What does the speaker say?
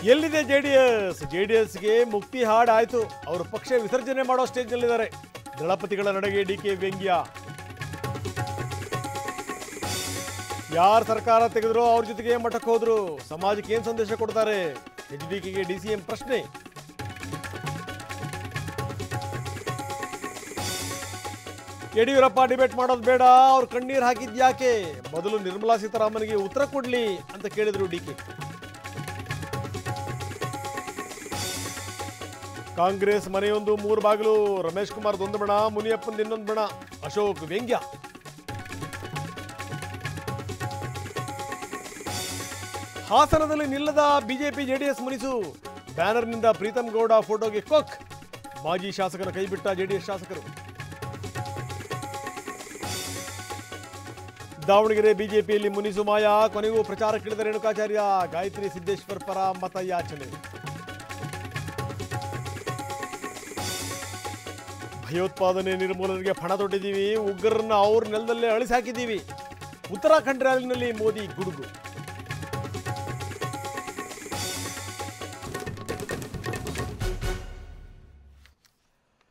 ಎಲ್ಲಿದೆ ಜೆಡಿಎಸ್ಗೆ ಮುಕ್ತಿ ಹಾಡ್ ಆಯ್ತು. ಅವರು ಪಕ್ಷ ವಿಸರ್ಜನೆ ಮಾಡೋ ಸ್ಟೇಜ್ನಲ್ಲಿದ್ದಾರೆ. ದಳಪತಿಗಳ ನಡೆಗೆ ಡಿಕೆ ವ್ಯಂಗ್ಯ. ಯಾರು ಸರ್ಕಾರ ತೆಗೆದ್ರು ಅವ್ರ ಜೊತೆಗೆ ಮಠಕ್ಕೆ ಹೋದ್ರು. ಸಮಾಜಕ್ಕೆ ಏನ್ ಸಂದೇಶ ಕೊಡ್ತಾರೆ? ಎಚ್ಡಿಕೆಗೆ ಡಿಸಿಎಂ ಪ್ರಶ್ನೆ. ಯಡಿಯೂರಪ್ಪ ಡಿಬೇಟ್ ಮಾಡೋದು ಬೇಡ, ಅವ್ರು ಕಣ್ಣೀರು ಹಾಕಿದ್ಯಾಕೆ? ಮೊದಲು ನಿರ್ಮಲಾ ಸೀತಾರಾಮನ್ಗೆ ಉತ್ತರ ಕೊಡ್ಲಿ ಅಂತ ಕೇಳಿದ್ರು ಡಿಕೆ. ಕಾಂಗ್ರೆಸ್ ಮನೆಯೊಂದು ಮೂರು ಬಾಗಿಲು. ರಮೇಶ್ ಕುಮಾರ್ ಒಂದು ಬಣ, ಮುನಿಯಪ್ಪನ್ ಇನ್ನೊಂದು ಬಣ. ಅಶೋಕ್ ವ್ಯಂಗ್ಯ. ಹಾಸನದಲ್ಲಿ ನಿಲ್ಲದ ಬಿಜೆಪಿ ಜೆಡಿಎಸ್ ಮುನಿಸು. ಬ್ಯಾನರ್ನಿಂದ ಪ್ರೀತಮ್ ಗೌಡ ಫೋಟೋಗೆ ಕೊಕ್. ಮಾಜಿ ಶಾಸಕರ ಕೈಬಿಟ್ಟ ಜೆಡಿಎಸ್ ಶಾಸಕರು. ದಾವಣಗೆರೆ ಬಿಜೆಪಿಯಲ್ಲಿ ಮುನಿಸು ಮಾಯ. ಕೊನೆಗೂ ಪ್ರಚಾರಕ್ಕಿಳಿದ ರೇಣುಕಾಚಾರ್ಯ. ಗಾಯತ್ರಿ ಸಿದ್ದೇಶ್ವರ್ ಪರ ಮತಯಾಚನೆ. ಭಯೋತ್ಪಾದನೆ ನಿರ್ಮೂಲನೆಗೆ ಪಣ ತೊಟ್ಟಿದ್ದೀವಿ, ಉಗ್ರರನ್ನ ಅವ್ರ ನೆಲದಲ್ಲೇ ಅಳಿಸಿ ಹಾಕಿದ್ದೀವಿ. ಉತ್ತರಾಖಂಡ್ ರ್ಯಾಲಿನಲ್ಲಿ ಮೋದಿ ಗುಡುಗು.